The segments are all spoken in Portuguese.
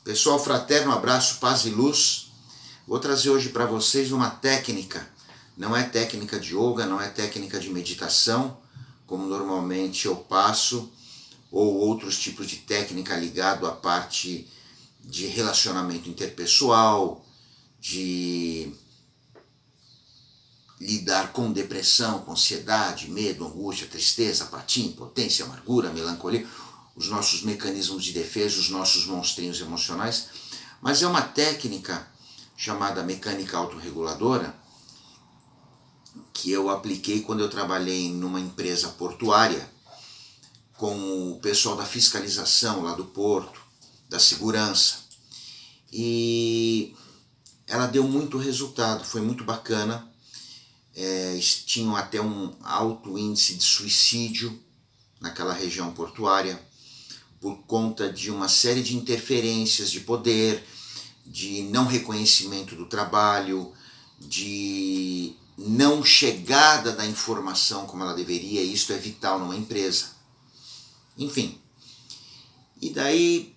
Pessoal, fraterno abraço, paz e luz. Vou trazer hoje para vocês uma técnica. Não é técnica de yoga, não é técnica de meditação, como normalmente eu passo, ou outros tipos de técnica ligado à parte de relacionamento interpessoal, de lidar com depressão, com ansiedade, medo, angústia, tristeza, apatia, impotência, amargura, melancolia, os nossos mecanismos de defesa, os nossos monstrinhos emocionais, mas é uma técnica chamada mecânica autorreguladora que eu apliquei quando eu trabalhei numa empresa portuária com o pessoal da fiscalização lá do porto, da segurança, e ela deu muito resultado, foi muito bacana. Tinham até um alto índice de suicídio naquela região portuária por conta de uma série de interferências de poder, de não reconhecimento do trabalho, de não chegada da informação como ela deveria. Isto é vital numa empresa. Enfim, e daí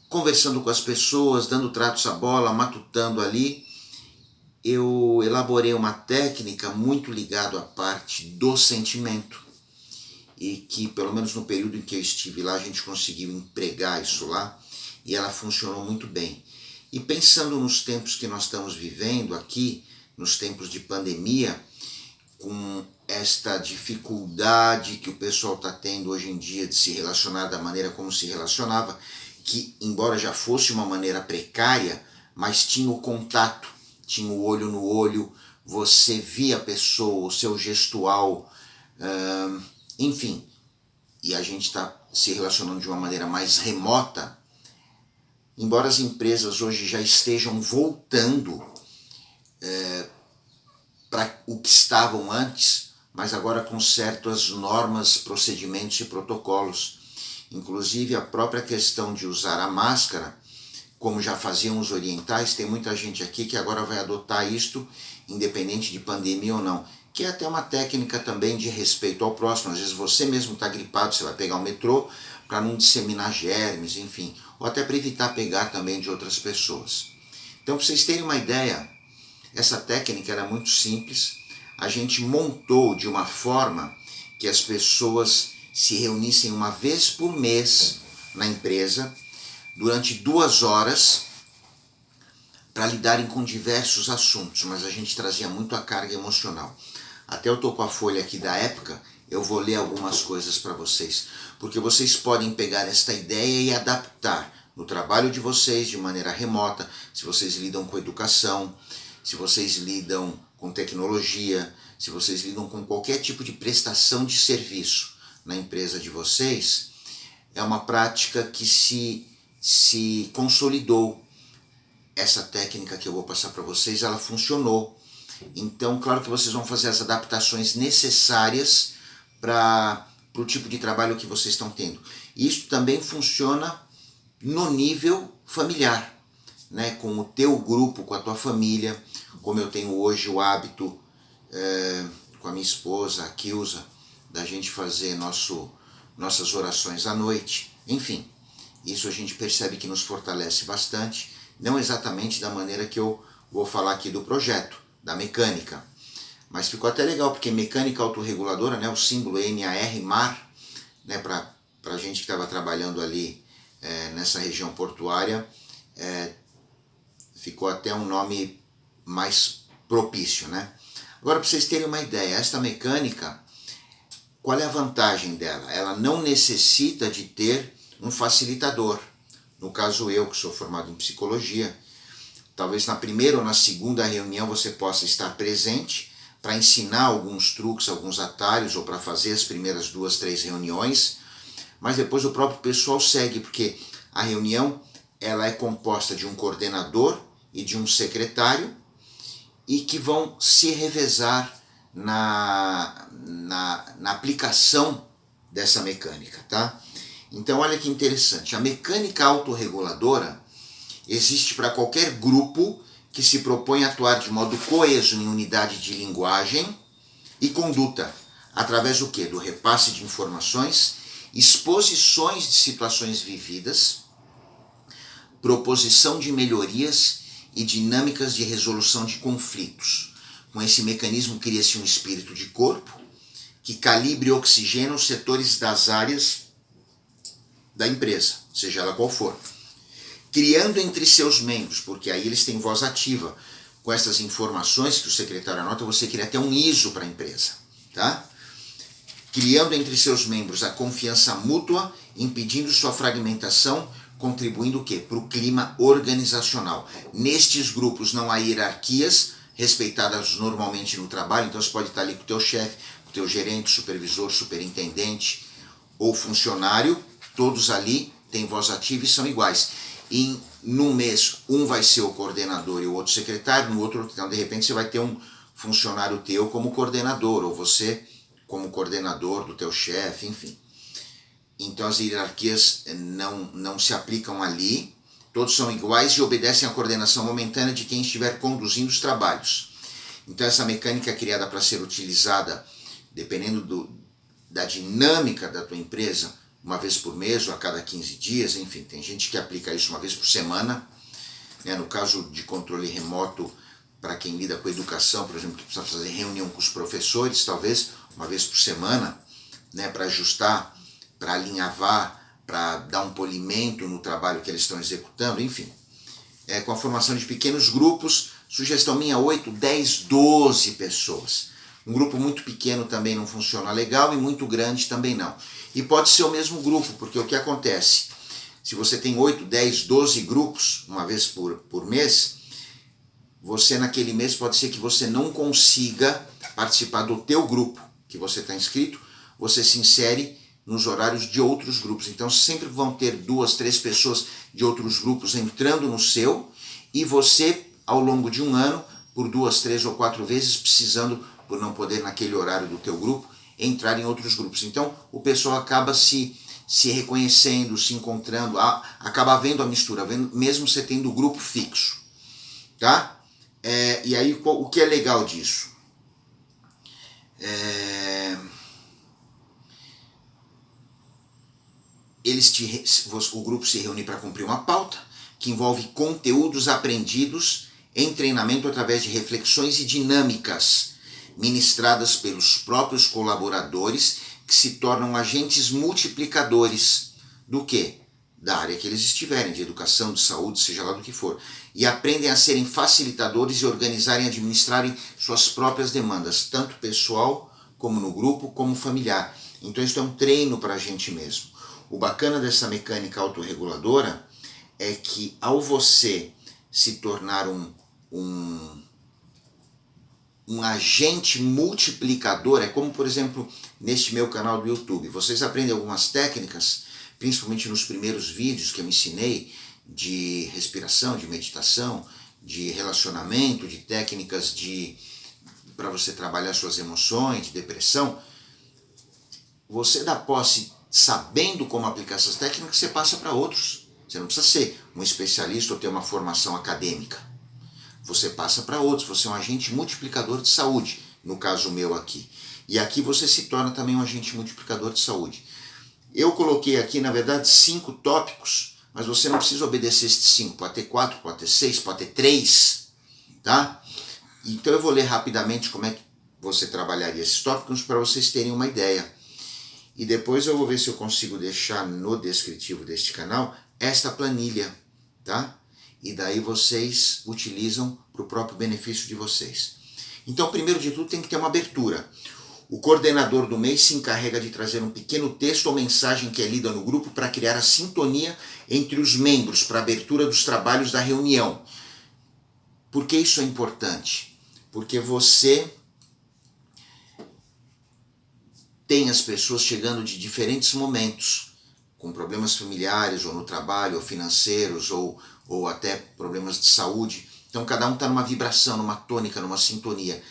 conversando com as pessoas, dando tratos à bola, matutando ali, eu elaborei uma técnica muito ligada à parte do sentimento e que, pelo menos no período em que eu estive lá, a gente conseguiu empregar isso lá e ela funcionou muito bem. E pensando nos tempos que nós estamos vivendo aqui, nos tempos de pandemia, com esta dificuldade que o pessoal está tendo hoje em dia de se relacionar da maneira como se relacionava, que embora já fosse uma maneira precária, mas tinha o contato, tinha o olho no olho, você via a pessoa, o seu gestual, enfim, e a gente está se relacionando de uma maneira mais remota. Embora as empresas hoje já estejam voltando para o que estavam antes, mas agora com certas normas, procedimentos e protocolos. Inclusive a própria questão de usar a máscara, como já faziam os orientais, tem muita gente aqui que agora vai adotar isto, independente de pandemia ou não, que é até uma técnica também de respeito ao próximo. Às vezes você mesmo está gripado, você vai pegar o metrô para não disseminar germes, enfim, ou até para evitar pegar também de outras pessoas. Então, para vocês terem uma ideia, essa técnica era muito simples. A gente montou de uma forma que as pessoas se reunissem uma vez por mês na empresa, durante 2 horas, para lidarem com diversos assuntos, mas a gente trazia muito a carga emocional. Até eu estou com a folha aqui da época, eu vou ler algumas coisas para vocês, porque vocês podem pegar esta ideia e adaptar no trabalho de vocês de maneira remota, se vocês lidam com educação, se vocês lidam com tecnologia, se vocês lidam com qualquer tipo de prestação de serviço na empresa de vocês. É uma prática que se consolidou. Essa técnica que eu vou passar para vocês, ela funcionou. Então, claro que vocês vão fazer as adaptações necessárias para o tipo de trabalho que vocês estão tendo. Isso também funciona no nível familiar, né? Com o teu grupo, com a tua família, como eu tenho hoje o hábito com a minha esposa, a Kilza, da gente fazer nossas orações à noite. Enfim, isso a gente percebe que nos fortalece bastante, não exatamente da maneira que eu vou falar aqui do projeto, da mecânica. Mas ficou até legal, porque mecânica autorreguladora, né, o símbolo MAR, MAR, né, para a gente que estava trabalhando ali nessa região portuária, ficou até um nome mais propício, né? Agora, para vocês terem uma ideia, esta mecânica, qual é a vantagem dela? Ela não necessita de ter um facilitador. No caso eu, que sou formado em psicologia, talvez na primeira ou na segunda reunião você possa estar presente para ensinar alguns truques, alguns atalhos, ou para fazer as primeiras 2, 3 reuniões, mas depois o próprio pessoal segue, porque a reunião ela é composta de um coordenador e de um secretário, e que vão se revezar na aplicação dessa mecânica, tá? Então olha que interessante, a mecânica autorreguladora existe para qualquer grupo que se propõe a atuar de modo coeso em unidade de linguagem e conduta, através do quê? Do repasse de informações, exposições de situações vividas, proposição de melhorias e dinâmicas de resolução de conflitos. Com esse mecanismo cria-se um espírito de corpo que calibre e oxigena os setores das áreas da empresa, seja ela qual for, criando entre seus membros, porque aí eles têm voz ativa. Com essas informações que o secretário anota, você cria até um ISO para a empresa, tá? Criando entre seus membros a confiança mútua, impedindo sua fragmentação, contribuindo o quê? Para o clima organizacional. Nestes grupos não há hierarquias, respeitadas normalmente no trabalho, então você pode estar ali com o teu chefe, com o teu gerente, supervisor, superintendente ou funcionário, todos ali têm voz ativa e são iguais. E num mês, um vai ser o coordenador e o outro secretário, no outro, então, de repente você vai ter um funcionário teu como coordenador, ou você como coordenador do teu chefe, enfim. Então as hierarquias não se aplicam ali, todos são iguais e obedecem à coordenação momentânea de quem estiver conduzindo os trabalhos. Então essa mecânica é criada para ser utilizada, dependendo da dinâmica da tua empresa, uma vez por mês ou a cada 15 dias, enfim, tem gente que aplica isso uma vez por semana, né? No caso de controle remoto, para quem lida com educação, por exemplo, que precisa fazer reunião com os professores, talvez uma vez por semana, né? Para ajustar, para alinhavar, para dar um polimento no trabalho que eles estão executando, enfim. Com a formação de pequenos grupos, sugestão minha, 8, 10, 12 pessoas. Um grupo muito pequeno também não funciona legal e muito grande também não. E pode ser o mesmo grupo, porque o que acontece? Se você tem 8, 10, 12 grupos, uma vez por mês, você naquele mês pode ser que você não consiga participar do teu grupo que você está inscrito, você se insere nos horários de outros grupos. Então sempre vão ter 2, 3 pessoas de outros grupos entrando no seu e você, ao longo de um ano, por 2, 3 ou 4 vezes, precisando, por não poder naquele horário do teu grupo, entrar em outros grupos. Então o pessoal acaba se reconhecendo, se encontrando, acaba vendo a mistura, mesmo você tendo o grupo fixo. Tá? E aí o que é legal disso? O grupo se reúne para cumprir uma pauta que envolve conteúdos aprendidos em treinamento através de reflexões e dinâmicas ministradas pelos próprios colaboradores que se tornam agentes multiplicadores do quê? Da área que eles estiverem, de educação, de saúde, seja lá do que for. E aprendem a serem facilitadores e organizarem e administrarem suas próprias demandas, tanto pessoal, como no grupo, como familiar. Então isso é um treino para a gente mesmo. O bacana dessa mecânica autorreguladora é que ao você se tornar um agente multiplicador, é como, por exemplo, neste meu canal do YouTube. Vocês aprendem algumas técnicas, principalmente nos primeiros vídeos que eu ensinei, de respiração, de meditação, de relacionamento, de técnicas para você trabalhar suas emoções, de depressão. Você dá posse, sabendo como aplicar essas técnicas, você passa para outros. Você não precisa ser um especialista ou ter uma formação acadêmica. Você passa para outros, você é um agente multiplicador de saúde, no caso meu aqui. E aqui você se torna também um agente multiplicador de saúde. Eu coloquei aqui, na verdade, 5 tópicos, mas você não precisa obedecer esses 5. Pode ter 4, pode ter 6, pode ter 3, tá? Então eu vou ler rapidamente como é que você trabalharia esses tópicos para vocês terem uma ideia. E depois eu vou ver se eu consigo deixar no descritivo deste canal esta planilha, tá? E daí vocês utilizam para o próprio benefício de vocês. Então, primeiro de tudo, tem que ter uma abertura. O coordenador do mês se encarrega de trazer um pequeno texto ou mensagem que é lida no grupo para criar a sintonia entre os membros para a abertura dos trabalhos da reunião. Por que isso é importante? Porque você tem as pessoas chegando de diferentes momentos, com problemas familiares, ou no trabalho, ou financeiros, ou até problemas de saúde. Então cada um está numa vibração, numa tônica, numa sintonia.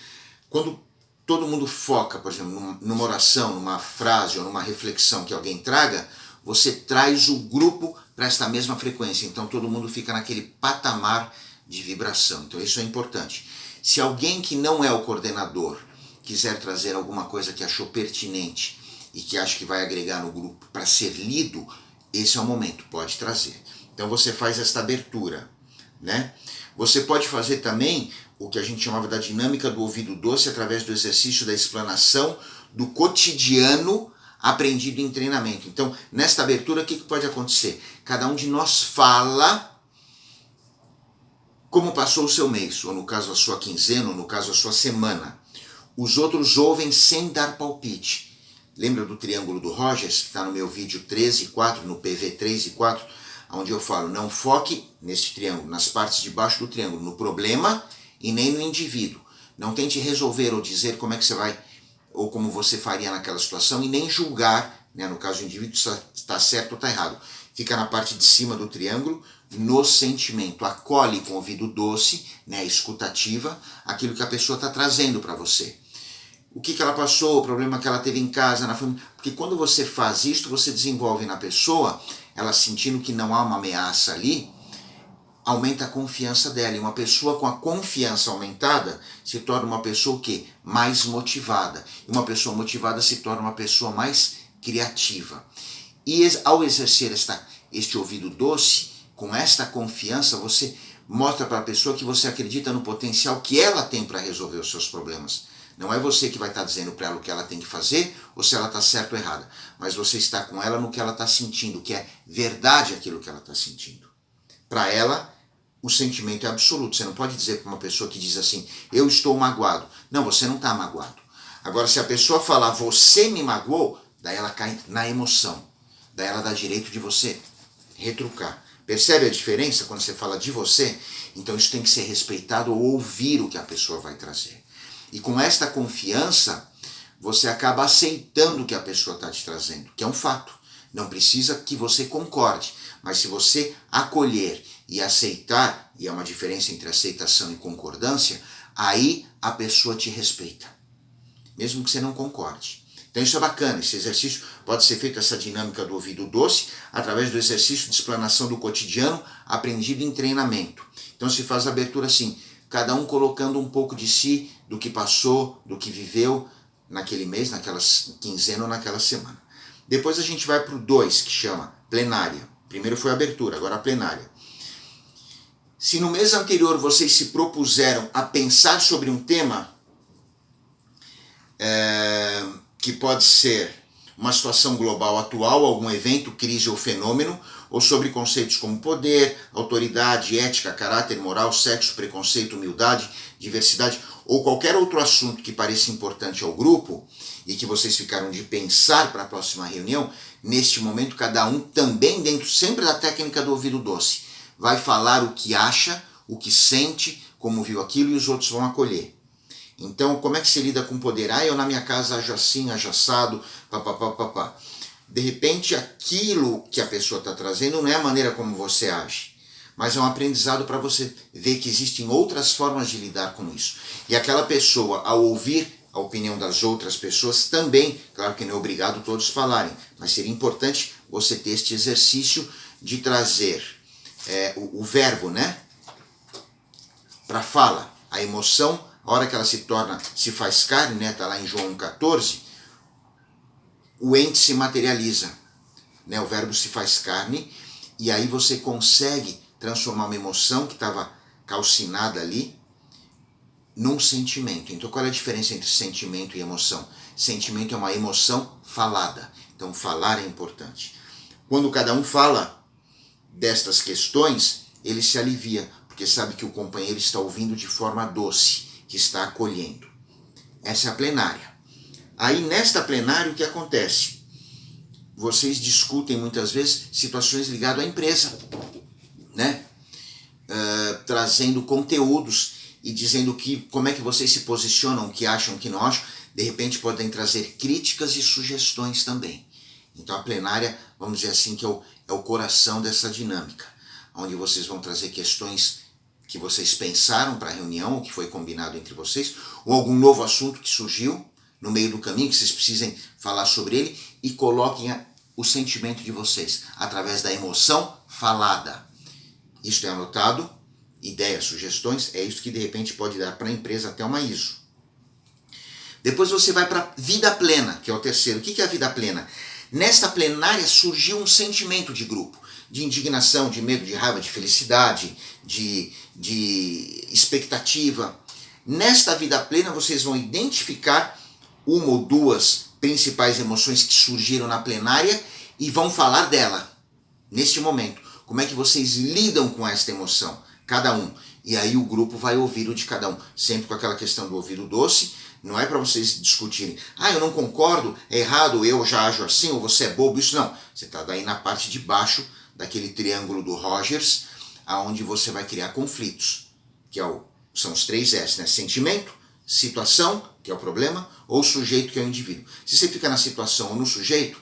Quando todo mundo foca, por exemplo, numa oração, numa frase ou numa reflexão que alguém traga, você traz o grupo para esta mesma frequência. Então todo mundo fica naquele patamar de vibração. Então isso é importante. Se alguém que não é o coordenador quiser trazer alguma coisa que achou pertinente e que acha que vai agregar no grupo para ser lido, esse é o momento, pode trazer. Então você faz esta abertura, né? Você pode fazer também o que a gente chamava da dinâmica do ouvido doce através do exercício da explanação do cotidiano aprendido em treinamento. Então, nesta abertura, o que pode acontecer? Cada um de nós fala como passou o seu mês, ou no caso a sua quinzena, ou no caso a sua semana. Os outros ouvem sem dar palpite. Lembra do triângulo do Rogers, que está no meu vídeo 13 e 4, no PV 3 e 4, onde eu falo, não foque nesse triângulo, nas partes de baixo do triângulo, no problema e nem no indivíduo. Não tente resolver ou dizer como é que você vai, ou como você faria naquela situação, e nem julgar, né, no caso do indivíduo, se está certo ou está errado. Fica na parte de cima do triângulo, no sentimento. Acolhe com o ouvido doce, né, escutativa, aquilo que a pessoa está trazendo para você. O que ela passou, o problema que ela teve em casa, na família. Porque quando você faz isso, você desenvolve na pessoa, ela sentindo que não há uma ameaça ali, aumenta a confiança dela. E uma pessoa com a confiança aumentada se torna uma pessoa o quê? Mais motivada. E uma pessoa motivada se torna uma pessoa mais criativa. E ao exercer este ouvido doce, com esta confiança, você mostra para a pessoa que você acredita no potencial que ela tem para resolver os seus problemas. Não é você que vai estar dizendo para ela o que ela tem que fazer ou se ela está certa ou errada, mas você está com ela no que ela está sentindo, que é verdade aquilo que ela está sentindo. Para ela, o sentimento é absoluto. Você não pode dizer para uma pessoa que diz assim, eu estou magoado. Não, você não está magoado. Agora, se a pessoa falar, você me magoou, daí ela cai na emoção. Daí ela dá direito de você retrucar. Percebe a diferença quando você fala de você? Então isso tem que ser respeitado ou ouvir o que a pessoa vai trazer. E com esta confiança, você acaba aceitando o que a pessoa está te trazendo, que é um fato. Não precisa que você concorde, mas se você acolher e aceitar, e há uma diferença entre aceitação e concordância, aí a pessoa te respeita, mesmo que você não concorde. Então isso é bacana, esse exercício pode ser feito, essa dinâmica do ouvido doce, através do exercício de explanação do cotidiano aprendido em treinamento. Então se faz a abertura assim, cada um colocando um pouco de si, do que passou, do que viveu naquele mês, naquela quinzena ou naquela semana. Depois a gente vai para o 2, que chama plenária. Primeiro foi a abertura, agora a plenária. Se no mês anterior vocês se propuseram a pensar sobre um tema, que pode ser uma situação global atual, algum evento, crise ou fenômeno, ou sobre conceitos como poder, autoridade, ética, caráter, moral, sexo, preconceito, humildade, diversidade, ou qualquer outro assunto que pareça importante ao grupo e que vocês ficaram de pensar para a próxima reunião, neste momento cada um também dentro sempre da técnica do ouvido doce vai falar o que acha, o que sente, como viu aquilo, e os outros vão acolher. Então, como é que se lida com poder? Eu na minha casa ajo assim, ajo assado, papapá. De repente, aquilo que a pessoa está trazendo não é a maneira como você age, mas é um aprendizado para você ver que existem outras formas de lidar com isso. E aquela pessoa, ao ouvir a opinião das outras pessoas, também, claro que não é obrigado todos falarem, mas seria importante você ter este exercício de trazer o verbo, né, para a fala, a emoção. A hora que ela se faz carne, né, está lá em João 14, o ente se materializa, né, o verbo se faz carne, e aí você consegue transformar uma emoção que estava calcinada ali num sentimento. Então qual é a diferença entre sentimento e emoção? Sentimento é uma emoção falada, então falar é importante. Quando cada um fala destas questões, ele se alivia, porque sabe que o companheiro está ouvindo de forma doce, que está acolhendo. Essa é a plenária. Aí nesta plenária o que acontece? Vocês discutem muitas vezes situações ligadas à empresa, né? Trazendo conteúdos e dizendo como é que vocês se posicionam, o que acham, o que não acham. De repente podem trazer críticas e sugestões também. Então a plenária, vamos dizer assim, que é o coração dessa dinâmica, onde vocês vão trazer questões que vocês pensaram para a reunião, o que foi combinado entre vocês, ou algum novo assunto que surgiu no meio do caminho, que vocês precisem falar sobre ele, e coloquem o sentimento de vocês, através da emoção falada. Isto é anotado, ideias, sugestões, é isso que de repente pode dar para a empresa até uma ISO. Depois você vai para a vida plena, que é o terceiro. O que é a vida plena? Nesta plenária surgiu um sentimento de grupo. de indignação, de medo, de raiva, de felicidade, de expectativa. Nesta vida plena vocês vão identificar uma ou duas principais emoções que surgiram na plenária e vão falar dela, neste momento. Como é que vocês lidam com esta emoção, cada um. E aí o grupo vai ouvir o de cada um, sempre com aquela questão do ouvido doce. Não é para vocês discutirem, eu não concordo, é errado, eu já ajo assim, ou você é bobo, isso não. Você está daí na parte de baixo daquele triângulo do Rogers, aonde você vai criar conflitos, que são os 3 S, né? Sentimento, situação, que é o problema, ou sujeito, que é o indivíduo. Se você fica na situação ou no sujeito,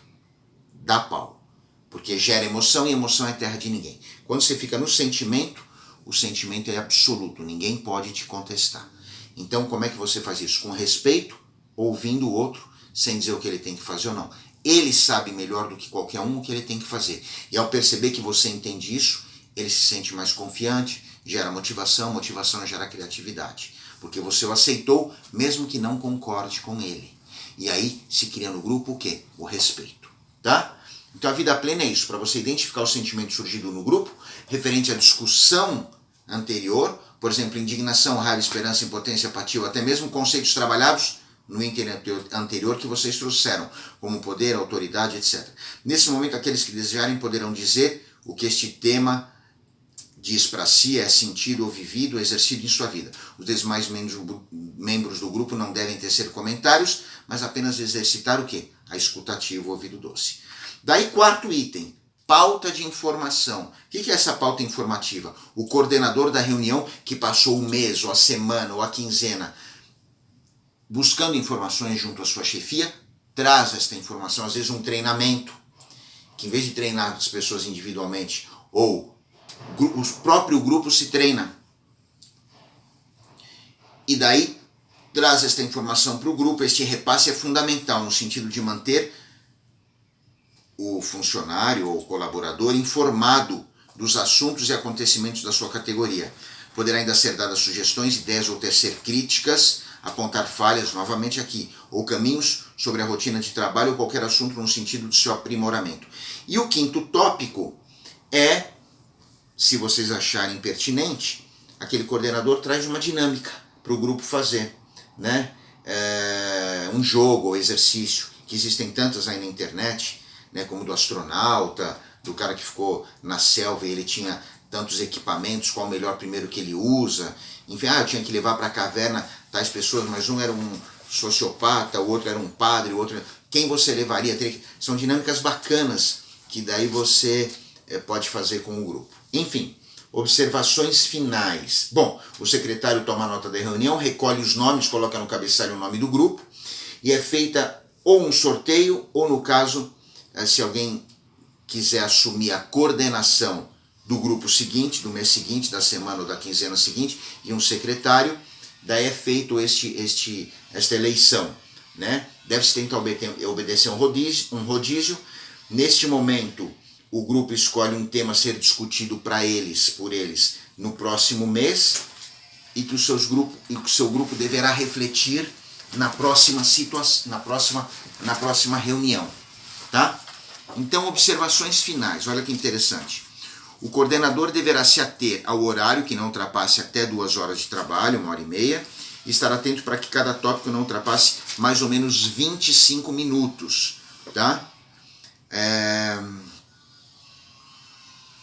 dá pau, porque gera emoção e emoção é terra de ninguém. Quando você fica no sentimento, o sentimento é absoluto, ninguém pode te contestar. Então, como é que você faz isso? Com respeito, ouvindo o outro, sem dizer o que ele tem que fazer ou não. Ele sabe melhor do que qualquer um o que ele tem que fazer. E ao perceber que você entende isso, ele se sente mais confiante, gera motivação, motivação gera criatividade. Porque você o aceitou, mesmo que não concorde com ele. E aí se cria no grupo o quê? O respeito. Tá? Então a vida plena é isso, para você identificar o sentimento surgido no grupo, referente à discussão anterior, por exemplo, indignação, raiva, esperança, impotência, apatia, ou até mesmo conceitos trabalhados no item anterior que vocês trouxeram, como poder, autoridade, etc. Nesse momento, aqueles que desejarem poderão dizer o que este tema diz para si, é sentido ou vivido, exercido em sua vida. Os demais membros do grupo não devem tecer comentários, mas apenas exercitar o quê? A escutativa, o ouvido doce. Daí, 4º item. Pauta de informação. O que é essa pauta informativa? O coordenador da reunião que passou o mês, ou a semana, ou a quinzena, buscando informações junto à sua chefia, traz esta informação, às vezes um treinamento, que em vez de treinar as pessoas individualmente, ou o próprio grupo se treina. E daí traz esta informação para o grupo. Este repasse é fundamental no sentido de manter o funcionário ou colaborador informado dos assuntos e acontecimentos da sua categoria. Poderá ainda ser dadas sugestões, ideias ou tecer críticas, apontar falhas, novamente aqui, ou caminhos sobre a rotina de trabalho ou qualquer assunto no sentido de seu aprimoramento. E o 5º tópico é, se vocês acharem pertinente, aquele coordenador traz uma dinâmica para o grupo fazer, né? Um jogo ou exercício, que existem tantas aí na internet, né, como do astronauta, do cara que ficou na selva e ele tinha tantos equipamentos, qual o melhor primeiro que ele usa. Enfim, eu tinha que levar para a caverna tais pessoas, mas um era um sociopata, o outro era um padre, o outro... Quem você levaria? São dinâmicas bacanas que daí você pode fazer com o grupo. Enfim, observações finais. Bom, o secretário toma nota da reunião, recolhe os nomes, coloca no cabeçalho o nome do grupo e é feita ou um sorteio ou, no caso, se alguém quiser assumir a coordenação do grupo seguinte, do mês seguinte, da semana ou da quinzena seguinte, e um secretário, daí é feito esta eleição, né? Deve-se tentar obedecer um rodízio. Neste momento, o grupo escolhe um tema a ser discutido por eles, no próximo mês, e que o seu grupo deverá refletir na próxima situação, na próxima reunião, tá? Então, observações finais, olha que interessante. O coordenador deverá se ater ao horário, que não ultrapasse até 2 horas de trabalho, 1h30, e estar atento para que cada tópico não ultrapasse mais ou menos 25 minutos, tá?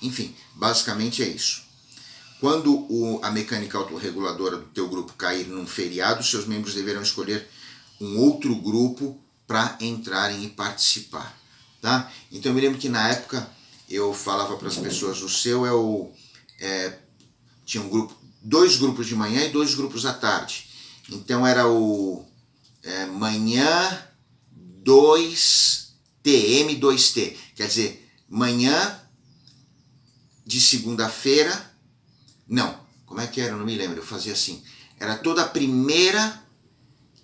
Enfim, basicamente é isso. Quando a mecânica autorreguladora do teu grupo cair num feriado, seus membros deverão escolher um outro grupo para entrarem e participar, tá? Então eu me lembro que na época eu falava para as pessoas, o seu tinha 2 grupos de manhã e 2 grupos à tarde. Então era o manhã 2TM 2T, quer dizer, manhã de segunda-feira, não, como é que era? Eu não me lembro, eu fazia assim, era toda a primeira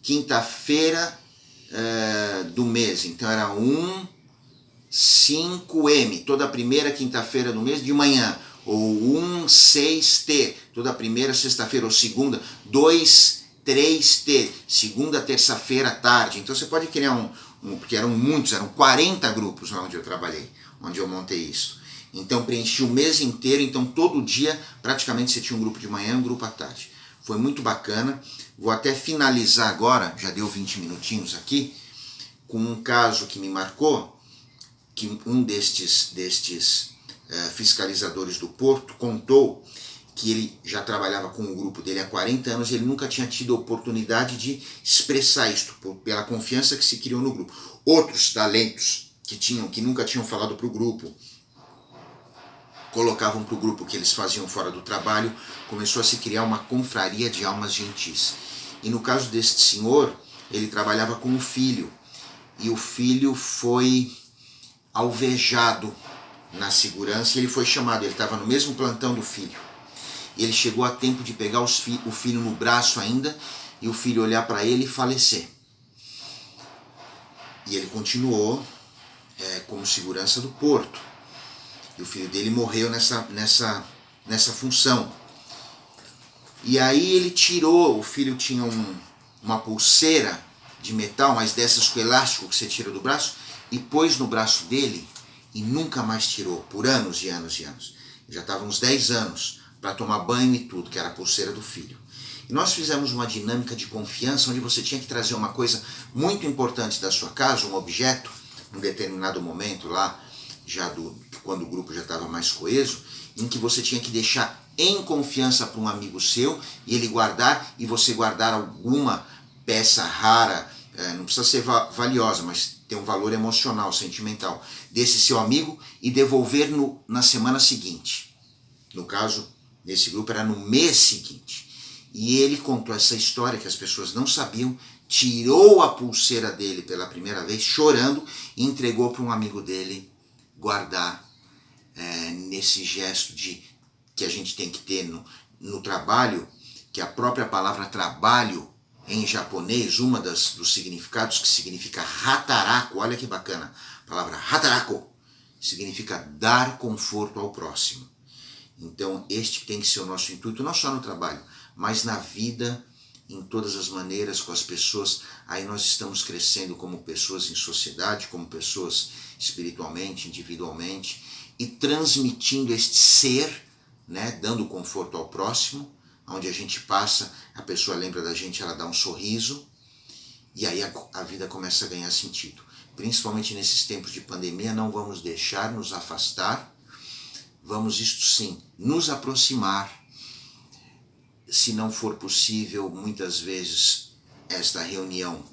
quinta-feira do mês, então era 5M, toda a primeira quinta-feira do mês de manhã, ou 6T, toda a primeira sexta-feira ou segunda, 2-3T, segunda, terça-feira, tarde. Então você pode criar porque eram 40 grupos lá onde eu trabalhei, onde eu montei isso. Então preenchi o mês inteiro, então todo dia praticamente você tinha um grupo de manhã e um grupo à tarde. Foi muito bacana. Vou até finalizar agora, já deu 20 minutinhos aqui, com um caso que me marcou, que um destes fiscalizadores do Porto contou que ele já trabalhava com o grupo dele há 40 anos e ele nunca tinha tido a oportunidade de expressar isto, pela confiança que se criou no grupo. Outros talentos que nunca tinham falado para o grupo, colocavam para o grupo que eles faziam fora do trabalho, começou a se criar uma confraria de almas gentis. E no caso deste senhor, ele trabalhava com o filho, e o filho foi alvejado na segurança, e ele foi chamado, ele estava no mesmo plantão do filho. Ele chegou a tempo de pegar o filho no braço ainda, e o filho olhar para ele e falecer. E ele continuou como segurança do porto. E o filho dele morreu nessa função. E aí ele tirou, o filho tinha uma pulseira de metal, mas dessas com elástico que você tira do braço, e pôs no braço dele e nunca mais tirou, por anos e anos e anos. Já estava uns 10 anos para tomar banho e tudo, que era a pulseira do filho. E nós fizemos uma dinâmica de confiança, onde você tinha que trazer uma coisa muito importante da sua casa, um objeto, num determinado momento lá, quando o grupo já estava mais coeso, em que você tinha que deixar em confiança para um amigo seu e ele guardar, e você guardar alguma peça rara, não precisa ser valiosa, mas ter um valor emocional, sentimental, desse seu amigo, e devolver na semana seguinte. No caso, nesse grupo era no mês seguinte. E ele contou essa história que as pessoas não sabiam, tirou a pulseira dele pela primeira vez, chorando, e entregou para um amigo dele guardar, nesse gesto que a gente tem que ter no trabalho, que a própria palavra trabalho, em japonês, uma dos significados, que significa hataraku, olha que bacana, a palavra hataraku, significa dar conforto ao próximo. Então este tem que ser o nosso intuito, não só no trabalho, mas na vida, em todas as maneiras, com as pessoas. Aí nós estamos crescendo como pessoas em sociedade, como pessoas espiritualmente, individualmente, e transmitindo este ser, dando conforto ao próximo, onde a gente passa, a pessoa lembra da gente, ela dá um sorriso, e aí a vida começa a ganhar sentido. Principalmente nesses tempos de pandemia, não vamos deixar nos afastar, vamos, isto sim, nos aproximar. Se não for possível, muitas vezes, esta reunião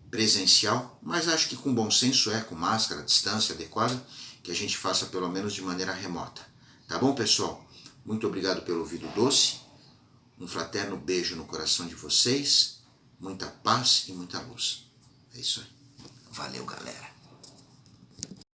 presencial, mas acho que com bom senso, com máscara, distância adequada, que a gente faça pelo menos de maneira remota. Tá bom, pessoal? Muito obrigado pelo ouvido doce, um fraterno beijo no coração de vocês, muita paz e muita luz. É isso aí. Valeu, galera.